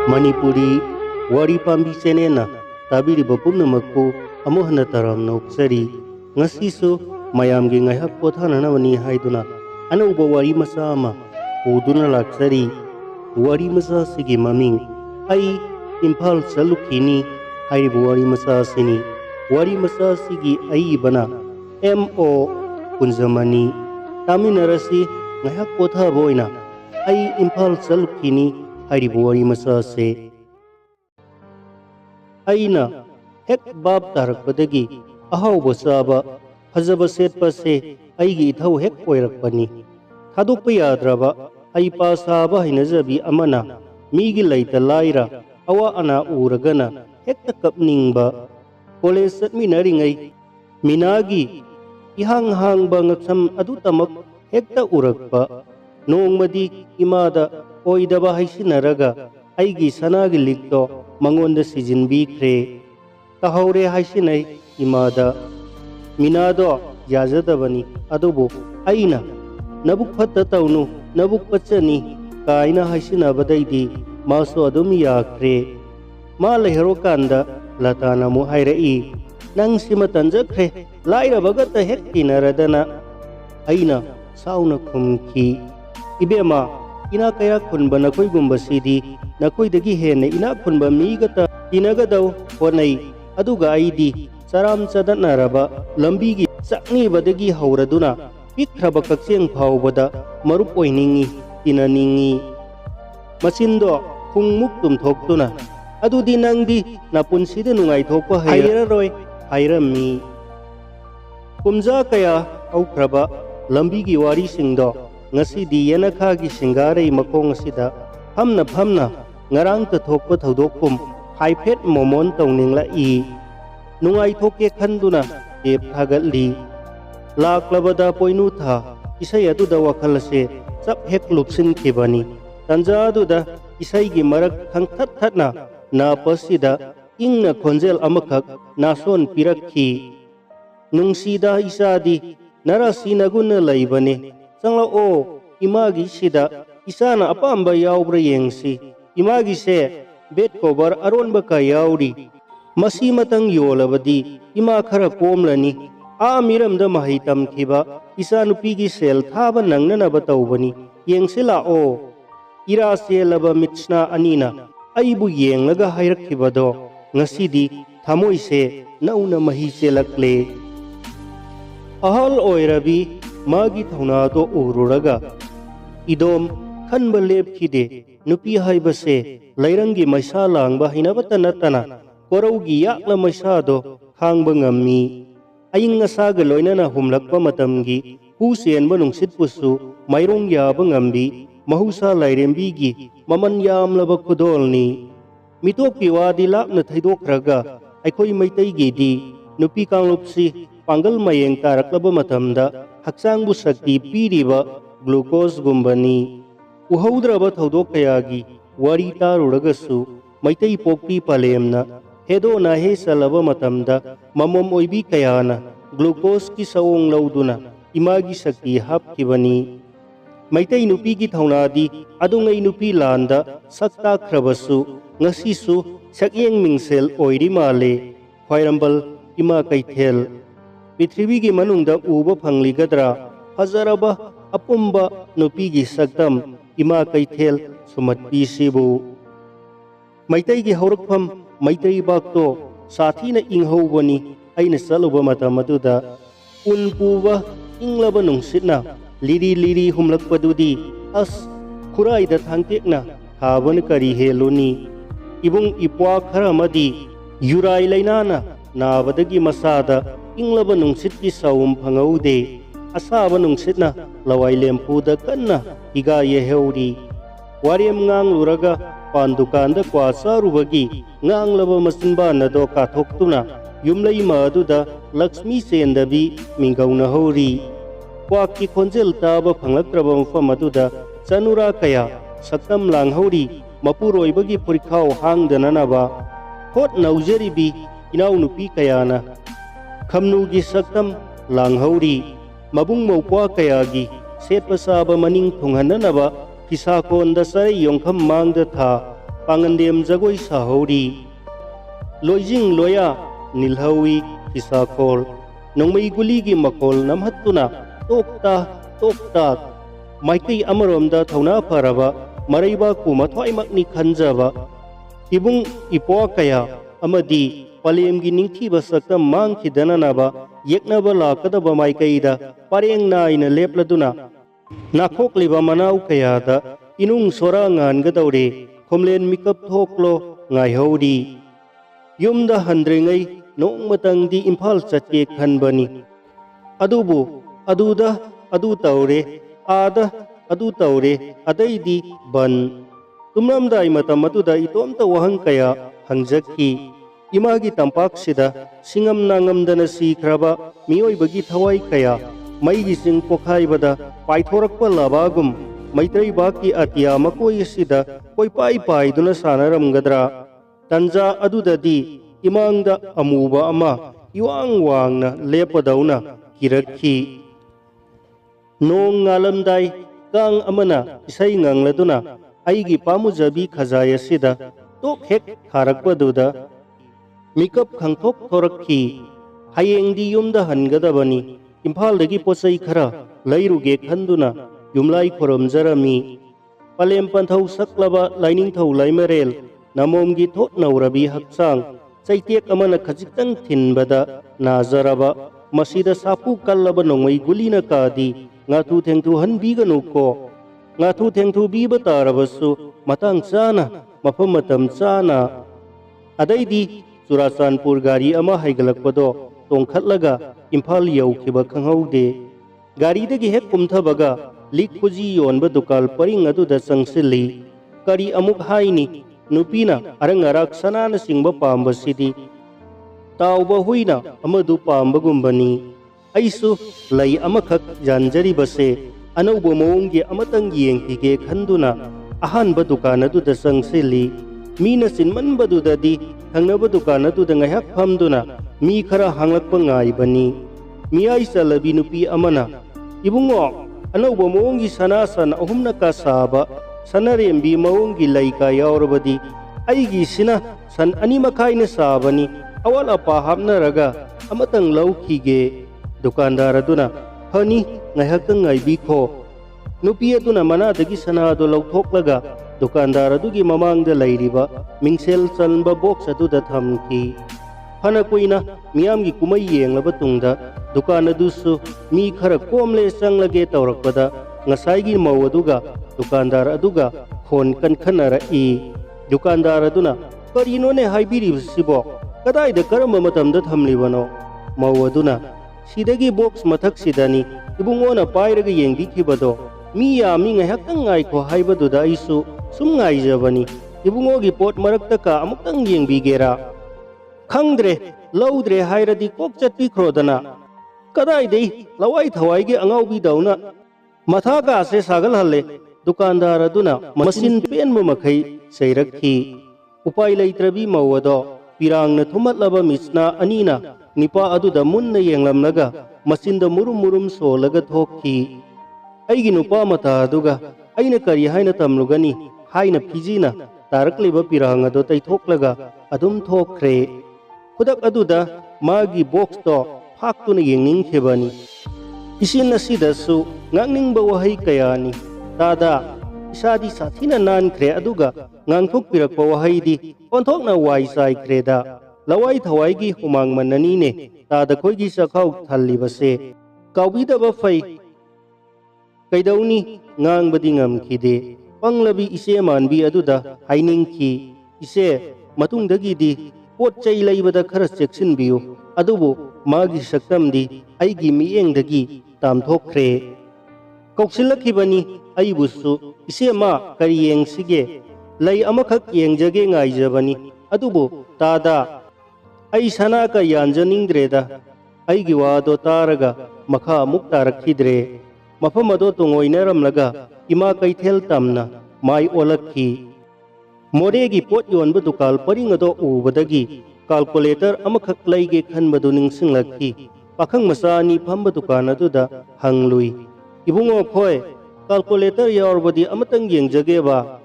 Manipuri Wari Pambi Chenena Tabiri Bapumnamakpo Amohana Taram Noksari Ngasiso Mayamgi Ngayhak Pothana Navani Haiduna Anuba Wari Masama Uduna Laksari Wari Masa Sigi Maming Ai Impal Salukini Haribu Wari Masa Sini Wari Masa Sigi Aibana M.O. Kunzamani Taminarasi Ngayhak Potha Boina Ai Impal Salukini Haribu Wari Masa Se Aina Hek Bab Tarakpadagi Ahau Basaba Hazaba Setpa Se Aigi Ithau Hek Oirakpani Thadukpa Yadraba Ai Pasaba Hinazabi Amana Migi Laita Laira Awa Ana Uragana Hekta Kapningba College Satminaringai Minagi Ihang Hang Bangaksam Adutamak Hekta Urakpa Nongmadi Imada Oidaba Haisinaraga Aigi Sanagi Likto Mangonda Sijinbi Kre Tahaure Haisinai Imada Minado Yazadabani Adobo Aina Nabuk Pata Taunu Nabuk Pachani Kaina Haisina Badaidi Maso Adumi Yakre Mala Herokanda Latana Muhairai Nang Simatan Jakre Laira Bagata Hektina Radana Aina Sauna Kumki Ibema Ina Kaya Kunba Nakoi Gumbasidi Nakoi Dagi Hene Ina Kunba Migata Inagadao Honai Aduga Aidi Saram Sadat Naraba Lambigi Sakni Badagi Hauraduna Pikraba Kakseng Paubada Marup Oiningi Tinaningi Masindo Kung Muktum Toktuna Adu Dinangdi Napunsida Nungai Tokwa Hairaroi Hairami Kumza Kaya Aukraba Lambigi Wari Singdo Ngasidi Yanakagi Singarai Makong Sida Hamna Phamna Ngarang Tathokpa Thodokpum Haipet Momon Tauningla I Nungai Thoke Khanduna Ep Thagatli Laklabada Poinutha Isai Aduda Wakhalase Sap Hek Lupsin Kibani Tanja Aduda Isai Gi Marak Thangthat Thatna Na Pasida Ingna Khonjel Amakak Nason Pirakhi Nungsida Isadi Narasi Naguna Laibane Sangla O Imagi Sida Isana Apamba Yaubra Yengsi Imagi Se Bet Kobar Aron Baka Yauri Masi Matang Yolabadi Ima Khara Komlani Miram da Mahitam Kiba Isanupigi Sel Thaba Nangnana Bataubani Yengsila O Ira Selaba Mitchna Anina Aibu Yeng Laga Hairakibado Ngasidi Thamoise Nauna Mahi Selakle Ahal Oirabi Magi Thaunato Ururaga Idom Khanba Lepkide Nupi Haibase Lairangi Maisa Langba Hinabatanatana Koraugi Yakla Maisado Hangba Ngammi Aying Asaga Loinana Humlakpa Matamgi Husien Banungsit Pusu Mairong Yaba Ngambi Mahusa Lairembigi Maman Yamlaba Kudolni Mitopi Wadi Lapna Thaidokraga Aikoi Maitaigi Di Nupi Kanglupsi Pangal Mayeng Taraklaba Matamda Haksangbu Sakti Piriba Glucose Gumbani Uhaudraba Thaudok Kayagi Wari Taruragasu Maitai Pokpi Palemna Hedo na he salaba matamda mamom oibi kayana glucose ki sawong lauduna imagi sakti hapkibani Maitai nupi ki thaunadi adungai nupi landa sakta khrabasu ngasisu sakyeng mingsel oiri male khwairambal ima kaithel Prithvi gi manungda uba phangligadra hazaraba apumba nupi gi saktam ima kaithel sumatpi sibu Maitai gi haurakpham Maitai Bakto Sathina Inghobani Aina Saluba Matamaduda Unpuba Inglaba Nungsitna Liri Liri Humlakpadudi As Kurai da Thangtekna Haban Kari Heluni Ibung Ipwa Kharamadi Yurai Lainana Navadagi Masada Inglaba Nungsitki Sawum Phangaude Asaba Nungsitna Lawai Lempuda Kanna Higa Yeheuri Wariam Ngang Luraga Pandukanda Kwasa Rubagi Ngang Laba Masinba Nado Kathoktuna Yumlai Maduda Lakshmi Sendabi Mingauna Hori Kwaki Konjel Taba Panglakraba Mufamaduda Sanura Kaya Saktam Lang Hori Mapuroi Bagi Purikau Hang Dananaba Hot Naujeribi Inau Nupi Kayana Kamnugi Saktam Lang Hori Mabung Maupwa Kayagi Set Pasaba Maning Tunghananaba Kisakon da Sari Yongkam Mang da Tha पांगंदेम Jagoi साहौरी लोइजिंग लोया निलहवी फिसाखोल नोंमई गुली की मखोल नमहत्तुना तोक्ता तोक्ता माइकई अमरोमदा थौना फरबा मरैबा कु मथ्वाइमकनी खंजबा इबुंग Ipoh कया अमदी पलेमगी निंगथीबा सक्तम मांगखिदननबा येकनबा लाकदबा माइकईदा परेंग नाइना लेपलदुना नाखोकलिबा मनाउ कयादा इनुंग सोरा ngangadawre khomlen mikap thoklo ngaihori yumda handrengai nongmatangdi imphal chatke khanbani adubu aduda adu tawre ada adu tawre adaidi ban tumramdai matam aduda itomta wahang kaya hangjakhi imagi tampak sida singam nangamdana sikhraba miyoibagi thawai kaya maigi sing pokhaibada paithorakpa labagum Maitrai baki atia makoi sida koi pai duna sanaramgadra tanja adudadi imangda amuba ama iwang wangna lepadauna kirakhi nong ngalamdai kang amana isai ngangladuna aigi pamujabi khazaya sida tok hek tharakpaduda mikap khangthok thorakhi hayengdi yumda hangadabani imphaldagi posai khara lairuge khanduna Yumlai korom jarami palem panthau saklaba lining thau laimerel namomgi thot naurabi haksang chaitiek amana khajitang thinbada nazaraba masida sapu kallaba nongmai gulina kadi ngathu thengthu hanbiganu ko ngathu thengthu biba tarabasu matang chana mafam matam chana adaidi Churachandpur gari ama haigalakpado tongkhatlaga imphal yaukhiba khanghaude gari dagi hek kumthabaga lik puji yonba dukal paring aduda sangsili kari amuk haini nupina arangarak sanana singba pamba sidi tauba huina amadu pamba gumbani aisu lai amakhak janjari base anauba mawonggi amatang yengtige khanduna ahanba dukan aduda sangsili mina sinmanba dudadi thangnaba dukan aduda ngahak phamduna mi khara hanglakpa ngaibani miyai salabi nupi amana ibungo anauba mawonggi sanasan ahumna ka saba sanarembi mawonggi laika yaurabadi aigi sina san ani makhaina sabani awal apa hapnaraga amatang laukhige dukandar aduna hani ngaihakang ngaibikho nupi aduna manadagi sanado lauthoklaga dukandar adugi mamangda lairiba mingsel chalba box aduda thamki hana kuina miyamgi kumai yenglaba tungda dukan adusu mi khara komle changlage tawrakpada ngasaigi maw aduga dukandar aduga khon kankhanara i dukandar aduna karino ne haibiribsibo kadaida karamba matamda thamlibano maw aduna sidagi box mathak sidani ibungona pairaga yengdi khibado mi yami ngaihakang ngai kho haibaduda isu sum ngai jabani ibungogi pot marakta ka amuktang yengbigera khangdre laudre hairadi kok chatpi khrodana kadai dei lawai thawai ge angaubi dauna matha ka se sagal halle dukandar aduna masin pen mo makhai seirakhi upai leitrabi mawado pirangna thumatlaba misna anina nipa aduda munna yenglamnaga masinda murum murum solaga thokhi aigi nupa mata aduga aina kari haina tamlugani haina phijina tarakliba pirang ado taithoklaga adum thokre Kudak aduda magi box to faktuna yengning khebani isin asidasu ngangning ba wahai kayani tada isadi sathina nan khre aduga ngangthuk pirakpa wahai di onthok na wai sai khreda lawai thawai gi humang manani ne tada khoigi sakhau thalli base kaubida ba fai kaidauni ngang badi ngam khide panglabi ise manbi aduda haining khi ise matung dagi di pot chai laibada khara section biu adubu magi saktamdi aigi miengdagi tamthokre koksilakibani aibusu isema kariyeng sige lai amakhak yengjage ngaijabani adubu tada ai sana ka yanjaningdreda aigi wado taraga makha mukta rakhidre mafamado tungoinaramlaga ima kaithel tamna mai olakhi Moregi pot yonba dukal paringado ubadagi calculator amakhak laige khanbadu ningsinglakhi pakhang masani phamba dukan aduda hanglui ibungo khoi calculator yaurbadi amatang yengjage ba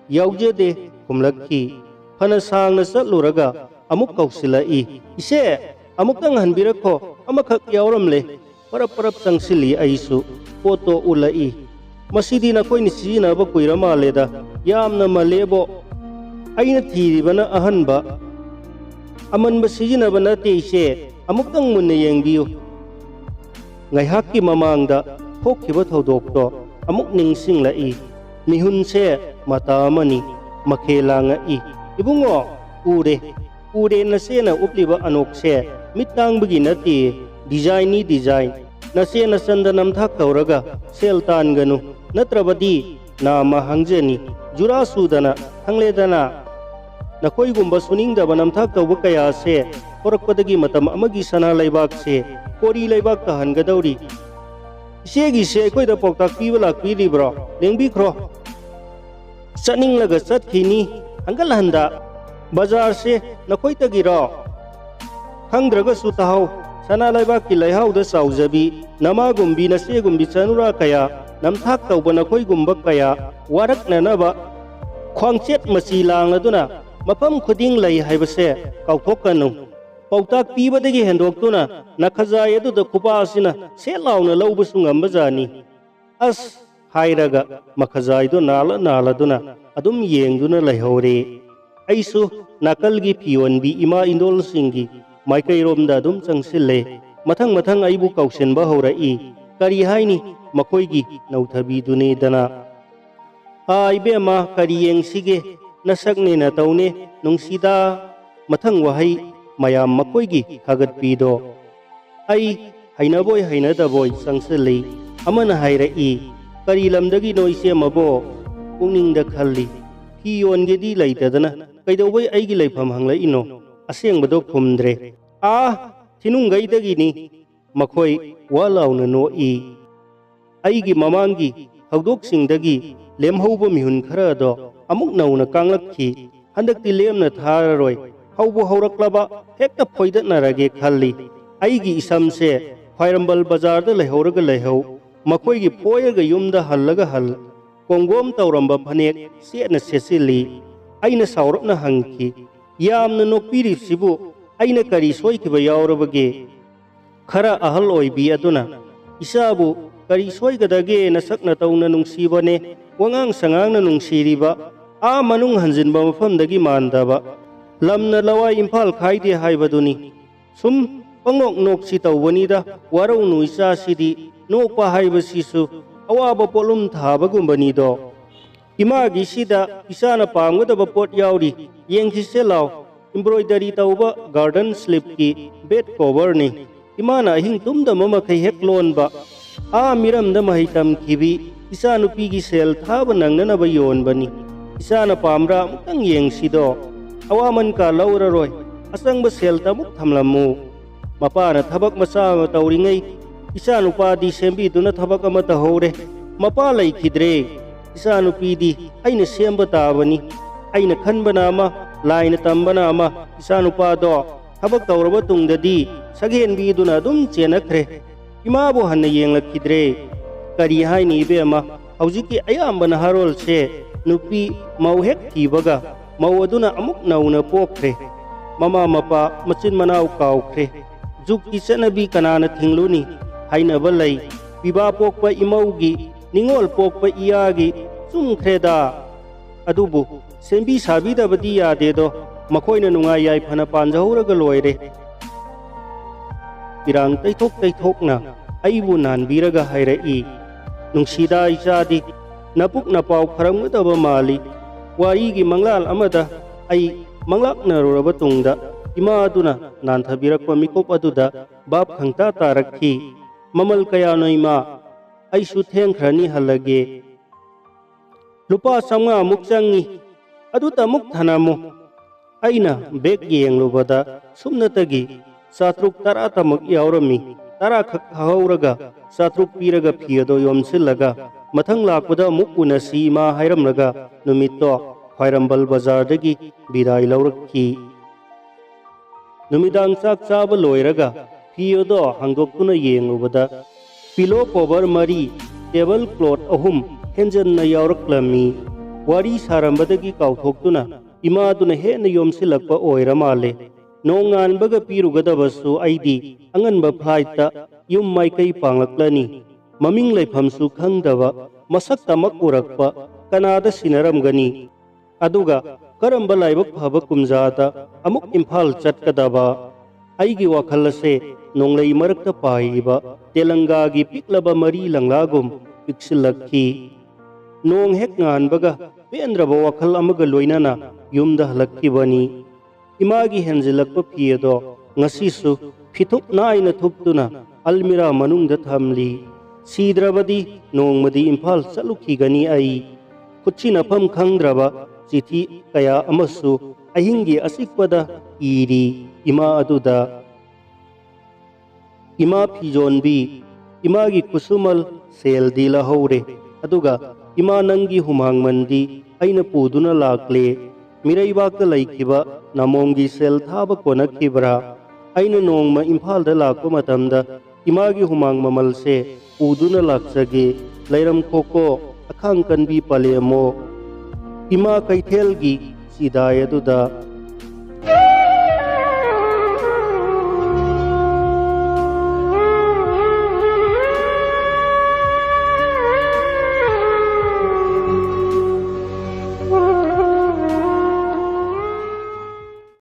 yaujede खुमलक्खी फना सांगना चलुरगा अमुक कौसिलई इसे अमुक्तंग हनबिरखो अमखक यावरमले परप परप चंगसिली आइसु पोतो उलई मसीदी नखोइनि सिजिनबा कुइरा मालेदा यामना मलेबो अइना थीरिबना अहनबा अमनबा सिजिनबा नते इसे अमुक्तंग Munna येंबियु ngaihakki mamangda thokkiba thodokto amuk ningsinglai mihunse mata amani makhelanga i ibungo ure na sena upliba anokse mitangbagi nati design na sena sanda namthak tawraga seltan ganu natrabadi nama hangjani jura sudana hangledana nakoi gumba suningdaba namthak tawba kaya se horakpadagi matam amagi sana laibak se कोरी लेबाक तहनगदौरी इसेगी से अखोइदा पौताक पीबा लाक्पीरिब्रो लेंबिख्रो चनिंगलगा चतखिनी हंगल हंदा बाजार से नखोइतगिरो खंद्रगसु तहाउ सना लेबाक की लेहाउदा साउजबी नमागुम्बी नसेगुम्बी चनुरा कया नमथाक तौबा नखोइगुम्बा कया वारकननबा ख्वांगचेत मसी लांगदुना मफम खुदिंग लै हाइबसे काउथोकनु पौताक पीबदगी हेंदोक्तुना नखजाय अदुदा खुपासिना सेलाउना लौबसु ngambajani अस हाइरगा मखजाइदो नाला अदुम येंगदुना लैहौरे ऐसु नाकलगी फियोनबी इमा इंदोल सिंगी माइकैरोमदा अदुम चंगसिले मथंग आइबु कौसेनबा हौरई करी हाइनी मखोइगी नौथबीदुने दना आइबेमा करी येंगसिगे नसकने न तौने नुंसीदा मथंग वहै mayam makoigi hagat pido ai hainaboy hainadaboy sangselei amana hairei kari lamdagi noise mabo pungning khalli fiyon gedi laitadana kaidawai aigi laifam hanglai ino asengbado khumdre a thinungai dagi ni makhoi walauna no i aigi mamangi haudok singdagi lemhauba mihun khara do amuk nauna kanglakhi handakti lemna thararoi हौबु हौरक्लबा हेक्ता फोइदनरगे खल्ली आइगी इसमसे ख्वाइरंबल बाजार the लेहौरग लेहौ मखोइगी पोयग युमदा हल्लगा हल कोंगोम तौरंबा फनेक सेना Cecily आइना सावरपना हंगखी यामना नोकपिरिसिबु आइना करी सोइखिबा यावरबगे खरा अहल ओइबी अदुना इसाबु करी सोइगदगे नसकना तौना नुंसीबने वंगांग संगांगना नुंसीरिबा आ मनुंग हंजिनबा मफमदगी मानदाबा lamna lawa imphal khaide haibaduni sum pangnok nok si tawbanida warau nuisa sidi nokpa haibasisu awaba polum thabagumbani do imagi sida isana pamgadaba pot yauri yengthi selaw embroidery tawba garden slip ki bed cover ni imana hing tumda mama khai hek lonba a miram da mahitam khibi isanu pigi sel thaba nangnana ba yon bani isana pamra mutang yengsido awaman ka lauraroi asangba selta muk thamlamu mapana thabak masa tauringai isa nupadi sembi duna thabak ama tahore mapa lai khidre isa nupidi aina semba tabani aina khanbana ama laina tambana ama isa nupado thabak tauraba tungdadi sagen bi duna dum chenakre imabu hanna yengla khidre kari haini be ama haujiki ayambana harol se nupi mauhek thibaga mawaduna amuk nauna pokre mama mapa machin manau kaukre jukki chanabi kanana thingluni haina balai biba pokpa imaugi ningol pokpa iyagi chumkreda adubu sembi sabi da badi yade do makhoina nunga yai phana panjahuraga loire pirang taithok na aibu nan biraga hairei nungsida isadi napuk napau kharamgadaba mali warigi manglal amada ai manglakna roraba tungda ima aduna nanthabirakpa mikop aduda bab khangta tarakhi mamal kaya noima ai su thengkhrani halage lupa samga muk changi aduta muk thanamu aina bek yenglubada sumnatagi satruk tara tamak yaurami tara khak hauraga satruk piraga phiyado yomsilaga mathang lakpada muk unasi ma hairamlaga numitto khwairambal bazar dagi bidai laurakhi numidang sak chaba loiraga phiyodo hangdoktuna yengubada pillow cover mari table cloth ahum henjanna yauraklami Wari sarambadagi kauthoktuna imaduna hena yomsilakpa oira male. Nongan baga pirugadabasu aidi anganba flighta yum maikai panglaklani. Maming laifamsu khangdaba masak tamak urakpa kanada sinaramgani. Aduga karamba laibak phaba kumjada amuk imphal chatkadaba. Aigi wakhalase nonglai marakta paiba Telangagi piklaba mari langlagum piksilakhi. Nong hek ngan baga pendraba wakhal amaga loinana yumda halakkibani. Imagi henjilakpa piedo ngasisu phithuk naina thuptuna almira manungda thamli. Sidrabadi nongmadi imphal chalukhigani ai. Kuchina pham khangdraba chithi kaya amasu ahingi asikpada iri ima aduda. Ima phijonbi imagi kusumal sel dila hore aduga ima nangi humang mandi aina puduna lakle miraibakta laikiba namongi sel thaba konakhibra aina nongma imphal da lakpa matamda imagi humang mamalse puduna laksage lairam khoko akhang kanbi palemo ima kaithelgi sidaya duda